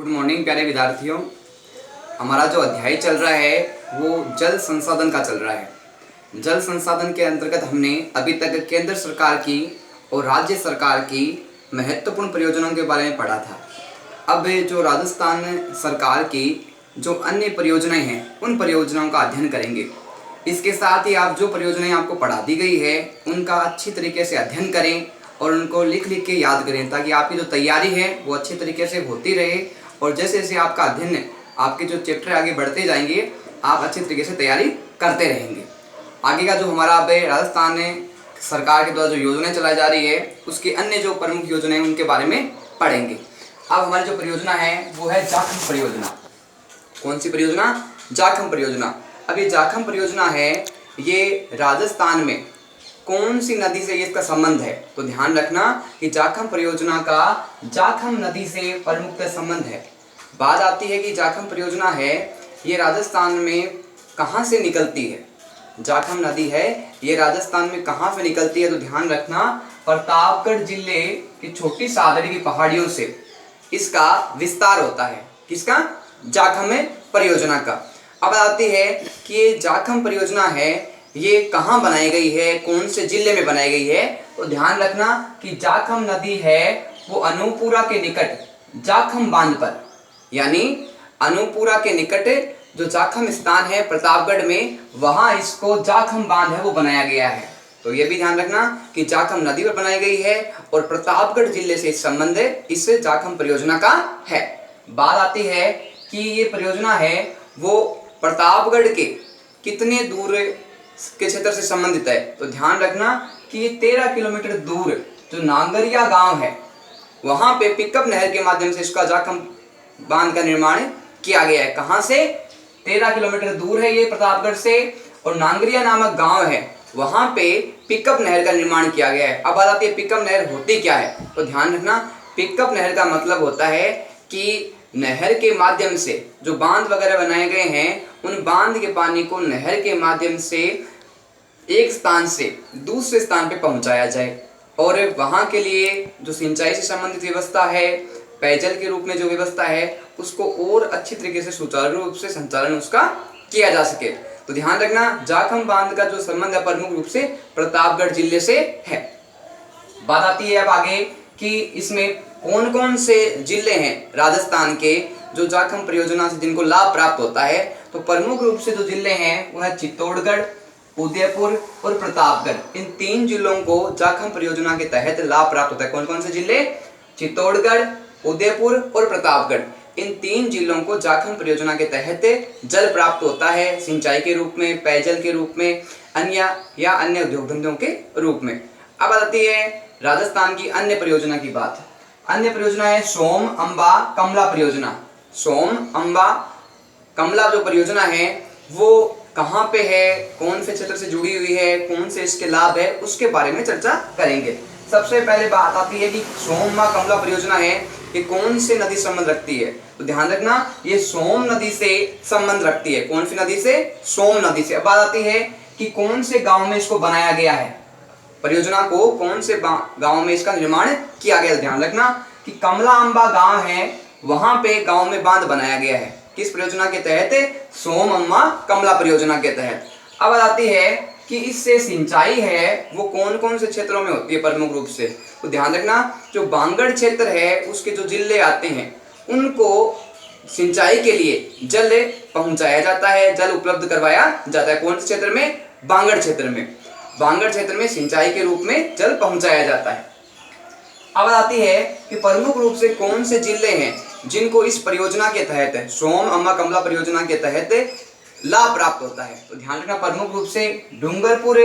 Good morning प्यारे विद्यार्थियों। हमारा जो अध्याय चल रहा है वो जल संसाधन का चल रहा है। जल संसाधन के अंतर्गत हमने अभी तक केंद्र सरकार की और राज्य सरकार की महत्वपूर्ण परियोजनाओं के बारे में पढ़ा था। अब जो राजस्थान सरकार की जो अन्य परियोजनाएं हैं उन परियोजनाओं का अध्ययन करेंगे। इसके साथ ही आप जो परियोजनाएं आपको पढ़ा दी गई है उनका अच्छी तरीके से अध्ययन करें और उनको लिख के याद करें, ताकि आपकी जो तैयारी है वो अच्छी तरीके से होती रहे। और जैसे जैसे आपका अध्ययन आपके जो चैप्टर आगे बढ़ते जाएंगे आप अच्छे तरीके से तैयारी करते रहेंगे। आगे का जो हमारा अब राजस्थान सरकार के द्वारा जो योजनाएं चलाई जा रही है उसकी अन्य जो प्रमुख योजनाएं उनके बारे में पढ़ेंगे। अब हमारी जो परियोजना है वो है जाखम परियोजना। कौन सी परियोजना? जाखम परियोजना। अब ये जाखम परियोजना है, ये राजस्थान में कौन सी नदी से इसका संबंध है? तो ध्यान रखना कि जाखम परियोजना का जाखम नदी से प्रमुख संबंध है। बात आती है कि जाखम परियोजना है ये राजस्थान में कहाँ से निकलती है? जाखम नदी है ये राजस्थान में कहाँ से निकलती है? तो ध्यान रखना प्रतापगढ़ जिले की छोटी सादड़ी की पहाड़ियों से इसका विस्तार होता है। किसका? जाखम परियोजना का। अब आती है कि ये जाखम परियोजना है ये कहाँ बनाई गई है, कौन से जिले में बनाई गई है? तो ध्यान रखना कि जाखम नदी है वो अनूपपुरा के निकट जाखम बांध पर, यानी अनूपपुरा के निकट जो जाखम स्थान है प्रतापगढ़ में, वहां इसको जाखम बांध है वो बनाया गया है। तो ये भी ध्यान रखना कि जाखम नदी पर बनाई गई है और प्रतापगढ़ जिले से संबंध इस जाखम परियोजना का है। बात आती है कि ये परियोजना है वो प्रतापगढ़ के कितने दूर के क्षेत्र से संबंधित है? तो ध्यान रखना कि ये 13 किलोमीटर दूर जो नांगरिया गांव है वहां पे पिकअप नहर के माध्यम से इसका जाखम बांध का निर्माण किया गया है। कहां से? 13 किलोमीटर दूर है ये प्रतापगढ़ से, और नांगरिया नामक गांव है वहां पे पिकअप नहर का निर्माण किया गया है। अब बात आती है पिकअप नहर होती क्या है? तो ध्यान रखना पिकअप नहर का मतलब होता है कि नहर के माध्यम से जो बांध वगैरह बनाए गए हैं उन बांध के पानी को नहर के माध्यम से एक स्थान से दूसरे स्थान पे पहुंचाया जाए, और वहां के लिए जो सिंचाई से संबंधित व्यवस्था है, पेयजल के रूप में जो व्यवस्था है, उसको और अच्छी तरीके से सुचारू रूप से संचालन उसका किया जा सके। तो ध्यान रखना जाखम बांध का जो संबंध है प्रमुख रूप से प्रतापगढ़ जिले से है। बात आती है अब आगे कि इसमें कौन कौन से जिले हैं राजस्थान के जो जाखम परियोजना से जिनको लाभ प्राप्त होता है? तो प्रमुख रूप से जो जिले हैं वो है चित्तौड़गढ़, उदयपुर और प्रतापगढ़। इन 3 जिलों को जाखम परियोजना के तहत लाभ प्राप्त होता है। कौन कौन से जिले? चित्तौड़गढ़, उदयपुर और प्रतापगढ़। इन 3 जिलों को जाखम परियोजना के तहत जल प्राप्त होता है, सिंचाई के रूप में, पेयजल के रूप में, अन्य उद्योग धंधों के रूप में। अब आती है राजस्थान की अन्य परियोजना की बात। अन्य परियोजना है सोम अंबा कमला परियोजना। सोम अंबा कमला जो परियोजना है वो कहाँ पे है, कौन से क्षेत्र से जुड़ी हुई है, कौन से इसके लाभ है, उसके बारे में चर्चा करेंगे। सबसे पहले बात आती है कि सोम अंबा कमला परियोजना है ये कौन से नदी संबंध रखती है? तो ध्यान रखना ये सोम नदी से संबंध रखती है। कौन सी नदी से? सोम नदी से। अब बात आती है कि कौन से गांव में इसको बनाया गया है, परियोजना को कौन से गांव में इसका निर्माण किया गया? ध्यान रखना कि कमला अंबा गांव है वहां पे गांव में बांध बनाया गया है। किस परियोजना के तहत? सोम अंबा कमला परियोजना के तहत। अब आती है कि इससे सिंचाई है वो कौन कौन से क्षेत्रों में होती है प्रमुख रूप से? तो ध्यान रखना जो बांगड़ क्षेत्र है उसके जो जिले आते हैं उनको सिंचाई के लिए जल पहुंचाया जाता है, जल उपलब्ध करवाया जाता है। कौन से क्षेत्र में? बांगड़ क्षेत्र में। बांगड़ क्षेत्र में सिंचाई के रूप में जल पहुंचाया जाता है। अब आती है कि प्रमुख रूप से कौन से जिले हैं जिनको इस परियोजना के तहत सोम अंबा कमला परियोजना के तहत लाभ प्राप्त होता है? तो ध्यान रखना प्रमुख रूप से डूंगरपुर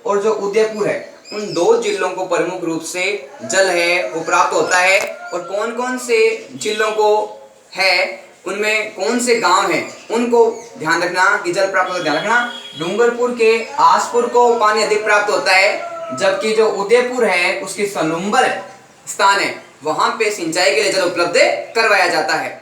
और जो उदयपुर है उन 2 जिलों को प्रमुख रूप से जल है वो प्राप्त होता है। और कौन कौन से जिलों को है उनमें कौन से गांव हैं उनको ध्यान रखना कि जल प्राप्त होता है। ध्यान रखना डूंगरपुर के आसपुर को पानी अधिक प्राप्त होता है, जबकि जो उदयपुर है उसकी सलुम्बर स्थान है वहां पे सिंचाई के लिए जल उपलब्ध करवाया जाता है।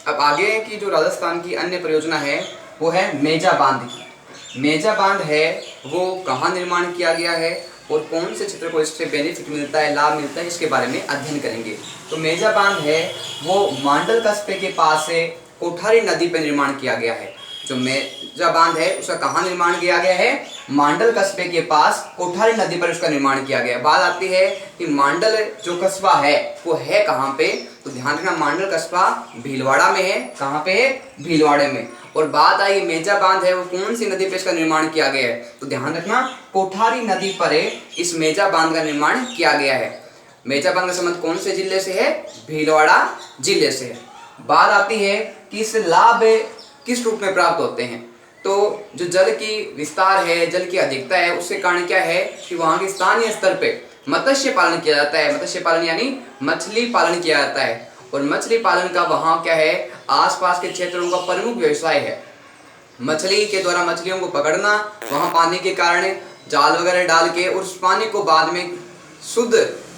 अब आगे की जो राजस्थान की अन्य परियोजना है वो है मेजा बांध की। मेजा बांध है वो कहाँ निर्माण किया गया है और कौन से क्षेत्र को इससे बेनिफिट मिलता है, लाभ मिलता है, इसके बारे में अध्ययन करेंगे। तो मेजा बांध है वो मांडल कस्बे के पास से कोठारी नदी पर निर्माण किया गया है। जो मेजा बांध है उसका कहाँ निर्माण किया गया है? मांडल कस्बे के पास कोठारी नदी पर उसका निर्माण किया गया। बात आती है कि मांडल जो कस्बा है वो है कहाँ पे? तो ध्यान रखना, मांडल कस्बा भीलवाड़ा में है। कहाँ पे है? भीलवाड़े में। और बात आई मेजा बांध है वो कौन सी नदी पर इसका निर्माण किया गया है? तो ध्यान रखना, कोठारी नदी पर इस मेजा बांध का निर्माण किया गया है। मेजा बांध का संबंध कौन से जिले से है? भीलवाड़ा जिले से है। बात आती है कि इस लाभ किस रूप में प्राप्त होते हैं? तो जो जल की विस्तार है, जल की अधिकता है, उसके कारण क्या है कि वहाँ के स्थानीय स्तर पे मत्स्य पालन किया जाता है। मत्स्य पालन यानी मछली पालन किया जाता है। और मछली पालन का वहाँ क्या है, आसपास के क्षेत्रों का प्रमुख व्यवसाय है। मछली के द्वारा मछलियों को पकड़ना, वहाँ पानी के कारण जाल वगैरह डाल के और उस पानी को बाद में शुद्ध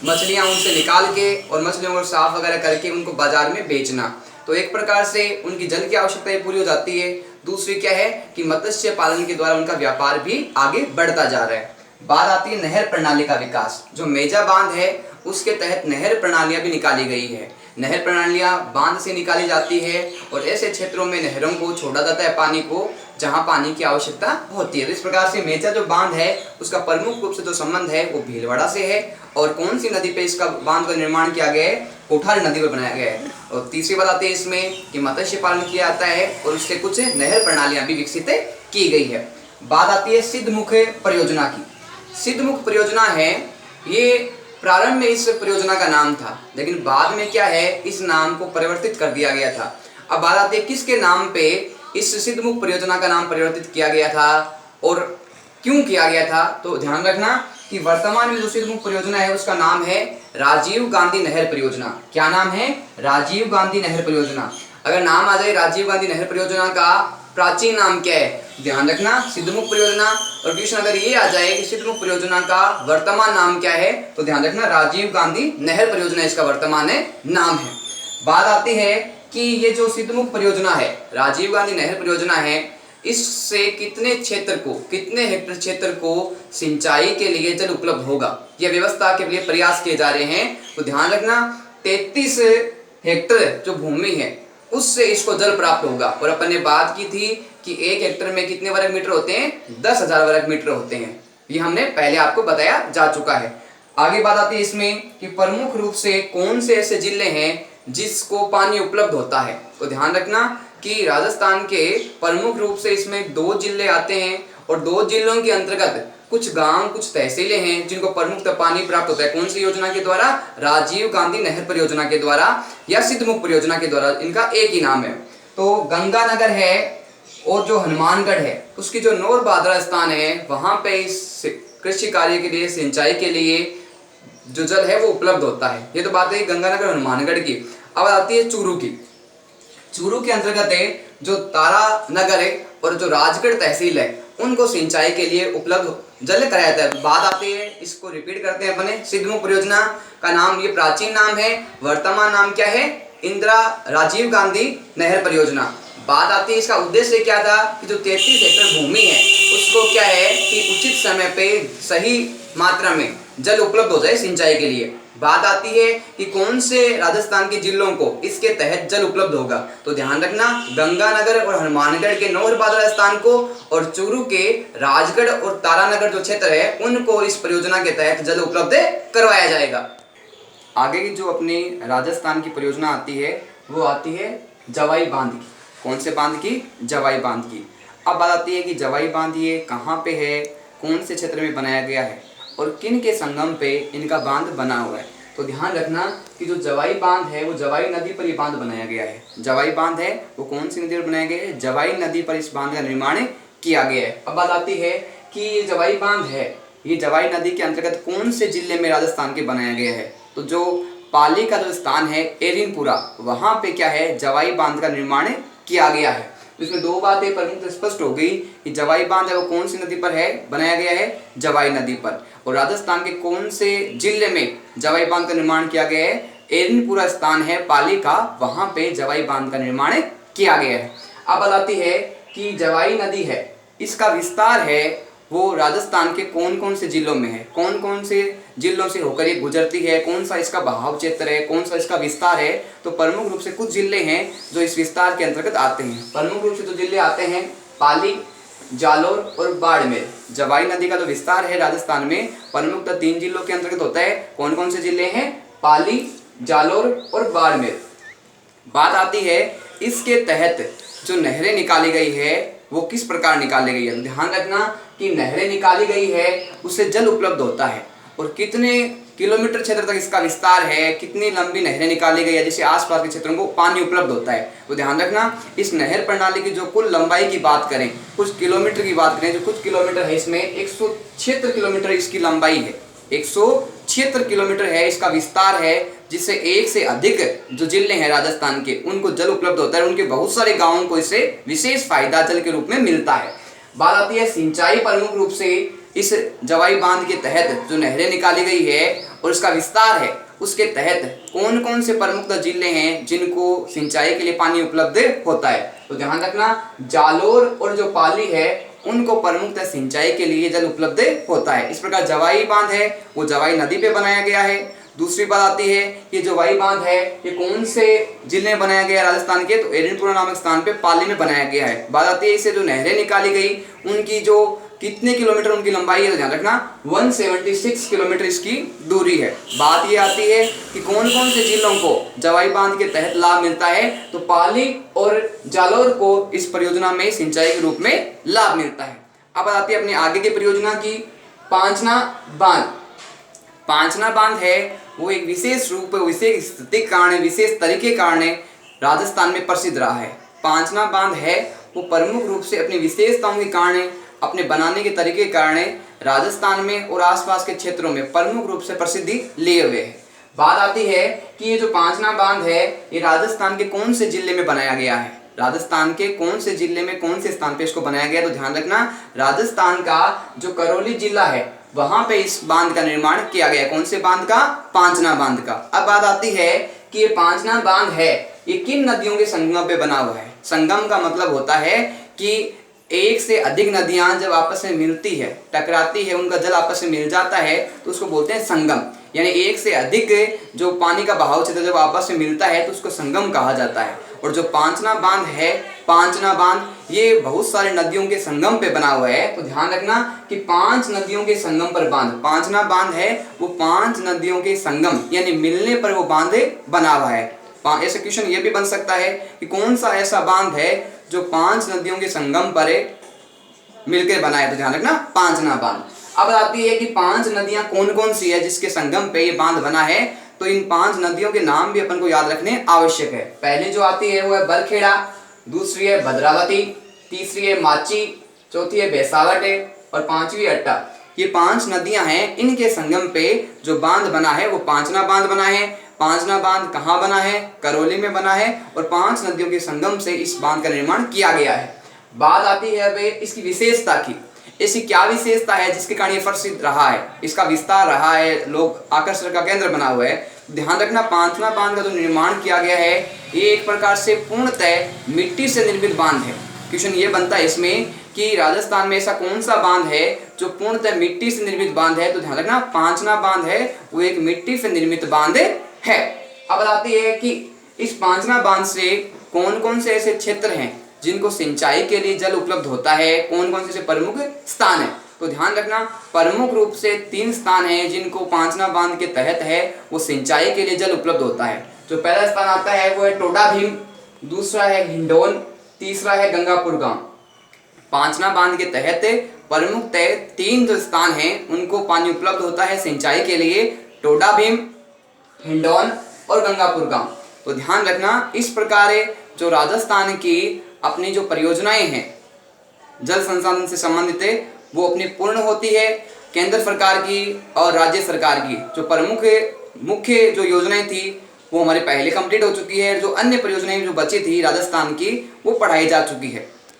मछलियाँ उनसे निकाल के और मछलियों को साफ वगैरह करके उनको बाजार में बेचना। तो एक प्रकार से उनकी जल की आवश्यकताएं पूरी हो जाती है। दूसरी क्या है कि मत्स्य पालन के द्वारा उनका व्यापार भी आगे बढ़ता जा रहा है। बात आती है नहर प्रणाली का विकास। जो मेजा बांध है उसके तहत नहर प्रणालियां भी निकाली गई है। नहर प्रणालियां बांध से निकाली जाती है और ऐसे क्षेत्रों में नहरों को छोड़ा जाता है पानी को जहां पानी की आवश्यकता होती है। तो इस प्रकार से मेजा जो बांध है उसका प्रमुख रूप से जो संबंध है वो भीलवाड़ा से है। और कौन सी नदी पे इसका बांध का निर्माण किया गया है? कोठारी नदी पर बनाया गया है। और तीसरी बात आती है इसमें कि मत्स्य पालन किया जाता है और उससे कुछ नहर प्रणालियां भी विकसित की गई है। बात आती है सिद्धमुख परियोजना की। सिद्धमुख परियोजना है, ये प्रारंभ में इस परियोजना का नाम था, लेकिन बाद में क्या है, इस नाम को परिवर्तित कर दिया गया था। अब बात आती है किसके नाम पे इस सिद्धमुख परियोजना का नाम परिवर्तित किया गया था और क्यों किया गया था? तो ध्यान रखना कि वर्तमान में जो सिद्धमुख परियोजना है उसका नाम है राजीव गांधी नहर परियोजना। क्या नाम है? राजीव गांधी नहर परियोजना। अगर नाम आ जाए राजीव गांधी नहर परियोजना का प्राचीन नाम क्या है? ध्यान रखना, सिद्धमुख परियोजना। और क्वेश्चन अगर ये आ जाए कि सिद्धमुख परियोजना का वर्तमान नाम क्या है, तो ध्यान रखना राजीव गांधी नहर परियोजना इसका वर्तमान नाम है। बात आती है कि ये जो सिद्धमुख परियोजना है, राजीव गांधी नहर परियोजना है, इससे कितने क्षेत्र को, कितने हेक्टेयर क्षेत्र को सिंचाई के लिए जल उपलब्ध होगा, यह व्यवस्था के लिए प्रयास किए जा रहे हैं। तो ध्यान रखना 33 हेक्टेयर जो भूमि है उससे इसको जल प्राप्त होगा। और अपन ने बात की थी कि 1 हेक्टेयर में कितने वर्ग मीटर होते हैं? 10,000 वर्ग मीटर होते हैं। ये हमने पहले आपको बताया जा चुका है। आगे बात आती है इसमें कि प्रमुख रूप से कौन से ऐसे जिले हैं जिसको पानी उपलब्ध होता है। तो ध्यान रखना कि राजस्थान के प्रमुख रूप से इसमें 2 जिले आते हैं और 2 जिलों के अंतर्गत कुछ गांव, कुछ तहसीलें हैं जिनको प्रमुखतः पानी प्राप्त होता है। कौन सी योजना के द्वारा? राजीव गांधी नहर परियोजना के द्वारा या सिद्धमुख परियोजना के द्वारा। इनका एक ही नाम है। तो गंगानगर है और जो हनुमानगढ़ है उसकी जो नौरबादरा स्थान है वहां पे इस कृषि कार्य के लिए, सिंचाई के लिए जो जल है वो उपलब्ध होता है। ये तो बात है गंगानगर हनुमानगढ़ की। अब आती है चूरू की। चूरू के अंतर्गत है जो तारा नगर है और जो राजगढ़ तहसील है उनको सिंचाई के लिए उपलब्ध जल कराया जाता है। बात आती है, इसको रिपीट करते हैं अपने, सिद्धमुख परियोजना का नाम, ये प्राचीन नाम है, वर्तमान नाम क्या है? इंदिरा राजीव गांधी नहर परियोजना। बात आती है इसका उद्देश्य क्या था कि जो 33 हेक्टेयर भूमि है उसको क्या है कि उचित समय पे सही मात्रा में जल उपलब्ध हो जाए सिंचाई के लिए। बात आती है कि कौन से राजस्थान के जिलों को इसके तहत जल उपलब्ध होगा। तो ध्यान रखना गंगानगर और हनुमानगढ़ के नौरबादरा स्थान को और चूरू के राजगढ़ और तारानगर जो क्षेत्र है उनको इस परियोजना के तहत जल उपलब्ध करवाया जाएगा। आगे की जो अपनी राजस्थान की परियोजना आती है वो आती है जवाई बांध की। कौन से बांध की? जवाई बांध की। अब बात आती है कि जवाई बांध ये कहाँ पे है, कौन से क्षेत्र में बनाया गया है और किन के संगम पे इनका बांध बना हुआ है। तो ध्यान रखना कि जो जवाई बांध है वो जवाई नदी पर ये बांध बनाया गया है। जवाई बांध है वो कौन सी नदी पर बनाया गया है? जवाई नदी पर इस बांध का निर्माण किया गया है। अब बात आती है कि ये जवाई बांध है, ये जवाई नदी के अंतर्गत कौन से जिले में राजस्थान के बनाया गया है? तो जो पाली का जो स्थान है एरिनपुरा, वहां पे क्या है? जवाई बांध का निर्माण किया गया है। तो इसमें 2 बातें प्रमुख स्पष्ट हो गई कि जवाई बांध है वो कौन सी नदी पर है, बनाया गया है? जवाई नदी पर। और राजस्थान के कौन से जिले में जवाई बांध का निर्माण किया गया है? एरिनपुरा स्थान है पाली का, वहां पे जवाई बांध का निर्माण किया गया है। अब बात आती है कि जवाई नदी है इसका विस्तार है वो राजस्थान के कौन कौन से जिलों में है, कौन कौन से जिलों से होकर ये गुजरती है, कौन सा इसका बहाव क्षेत्र है, कौन सा इसका विस्तार है। तो प्रमुख रूप से कुछ जिले हैं जो इस विस्तार के अंतर्गत आते हैं। प्रमुख रूप से जो जिले आते हैं पाली, जालोर और बाड़मेर। जवाई नदी का जो विस्तार है राजस्थान में प्रमुखतः 3 जिलों के अंतर्गत होता है। कौन कौन से जिले हैं? पाली, जालोर और बाड़मेर। बात आती है इसके तहत जो नहरें निकाली गई है वो किस प्रकार निकाली गई है। ध्यान रखना कि नहरें निकाली गई है उससे जल उपलब्ध होता है और कितने किलोमीटर क्षेत्र तक इसका विस्तार है, कितनी लंबी नहरें निकाली गई है जिससे आसपास के क्षेत्रों को पानी उपलब्ध होता है। तो ध्यान रखना इस नहर प्रणाली की जो कुल लंबाई की बात करें, कुछ किलोमीटर की बात करें, जो कुछ किलोमीटर है इसमें 176 किलोमीटर इसकी लंबाई है, 176 किलोमीटर है इसका विस्तार है, जिससे एक से अधिक जो जिले हैं राजस्थान के उनको जल उपलब्ध होता है। उनके बहुत सारे गांवों को इससे विशेष फायदा जल के रूप में मिलता है। बात आती है सिंचाई। प्रमुख रूप से इस जवाई बांध के तहत जो नहरें निकाली गई है और इसका विस्तार है उसके तहत कौन कौन से प्रमुख जिले हैं जिनको सिंचाई के लिए पानी उपलब्ध होता है। तो ध्यान रखना जालोर और जो पाली है उनको प्रमुखतः सिंचाई के लिए जल उपलब्ध होता है। इस प्रकार जवाई बांध है वो जवाई नदी पे बनाया गया है। दूसरी बात आती है कि जो जवाई बांध है ये कौन से जिले में बनाया गया है राजस्थान के, तो एरनपुरा नामक स्थान पे पाली में बनाया गया है। बात आती है इससे जो नहरें निकाली गई उनकी जो कितने किलोमीटर उनकी लंबाई है, तो ध्यान रखना 176 किलोमीटर इसकी दूरी है। बात ये आती है कि कौन कौन से जिलों को जवाई बांध के तहत लाभ मिलता है, तो पाली और जालोर को इस परियोजना में सिंचाई के रूप में लाभ मिलता है। अब आती है अपनी आगे की परियोजना की पांचना बांध। पांचना बांध है वो एक विशेष रूप, विशेष स्थिति कारण, विशेष तरीके कारण राजस्थान में प्रसिद्ध रहा है। पांचना बांध है वो प्रमुख रूप से अपनी विशेषताओं के कारण, अपने बनाने के तरीके के कारण राजस्थान में और आसपास के क्षेत्रों में प्रमुख रूप से प्रसिद्धि लिए हुए है। बात आती है कि ये जो पांचना बांध है ये राजस्थान के कौन से जिले में बनाया गया है, राजस्थान के कौन से जिले में कौन से स्थान पे इसको बनाया गया। तो ध्यान रखना राजस्थान का जो करौली जिला है वहां पे इस बांध का निर्माण किया गया। कौन से बांध का? पांचना बांध का। अब बात आती है कि ये पांचना बांध है ये किन नदियों के संगम पे बना हुआ है। संगम का मतलब होता है कि एक से अधिक नदियां जब आपस में मिलती है, टकराती है, उनका जल आपस में मिल जाता है तो उसको बोलते हैं संगम। यानी एक से अधिक जो पानी का बहाव क्षेत्र जब आपस में मिलता है तो उसको संगम कहा जाता है। और जो पांचना बांध है, पांचना बांध ये बहुत सारे नदियों के संगम पे बना हुआ है। तो ध्यान रखना कि 5 नदियों के संगम पर बांध, पांचना बांध है वो 5 नदियों के संगम यानी मिलने पर वो बांध बना हुआ है। ऐसा क्वेश्चन ये भी बन सकता है कि कौन सा ऐसा बांध है जो 5 नदियों के संगम पर मिलकर बना है। तो ध्यान रखना पांचना बांध। अब आती है कि 5 नदियां कौन कौन सी है जिसके संगम पे ये बांध बना है। तो इन 5 नदियों के नाम भी अपन को याद रखने आवश्यक है। पहली जो आती है वो है बरखेड़ा, दूसरी है भद्रावती, तीसरी है माची, चौथी है बेसावट और 5वीं अट्टा। ये 5 नदियां हैं, इनके संगम पे जो बांध बना है वो पांचना बांध बना है। पांचना बांध कहाँ बना है? करौली में बना है और 5 नदियों के संगम से इस बांध का निर्माण किया गया है। बात आती है अब इसकी विशेषता की। ऐसी क्या विशेषता है जिसके कारण ये प्रसिद्ध रहा है, इसका विस्तार रहा है, लोग आकर्षण का केंद्र बना हुआ है। ध्यान रखना पांचना बांध का जो निर्माण किया गया है ये एक प्रकार से पूर्णतः मिट्टी से निर्मित बांध है। क्वेश्चन ये बनता है इसमें कि राजस्थान में ऐसा कौन सा बांध है जो पूर्णतः मिट्टी से निर्मित बांध है। तो ध्यान रखना पांचना बांध है वो एक मिट्टी से निर्मित बांध है। अब आती है कि इस पांचना बांध से कौन कौन से ऐसे क्षेत्र हैं जिनको सिंचाई के लिए जल उपलब्ध होता है, कौन कौन से प्रमुख स्थान है। तो ध्यान रखना प्रमुख रूप से 3 स्थान हैं जिनको पांचना बांध के तहत है वो सिंचाई के लिए जल उपलब्ध होता है। जो पहला स्थान आता है वो है टोडा भीम, दूसरा है हिंडोन, तीसरा है गंगापुर गांव। पांचना बांध के तहत प्रमुख 3 जो स्थान हैं उनको पानी उपलब्ध होता है सिंचाई के लिए, टोडा भीम, हिंडौन और गंगापुर गांव। तो ध्यान रखना इस प्रकार जो राजस्थान की अपनी जो परियोजनाएं हैं जल संसाधन से संबंधित वो अपनी पूर्ण होती है। केंद्र सरकार की और राज्य सरकार की जो प्रमुख मुख्य जो योजनाएं थी वो हमारे पहले कंप्लीट हो चुकी है। जो अन्य परियोजनाएं जो बची थी राजस्थान की वो पढ़ाई जा चुकी है।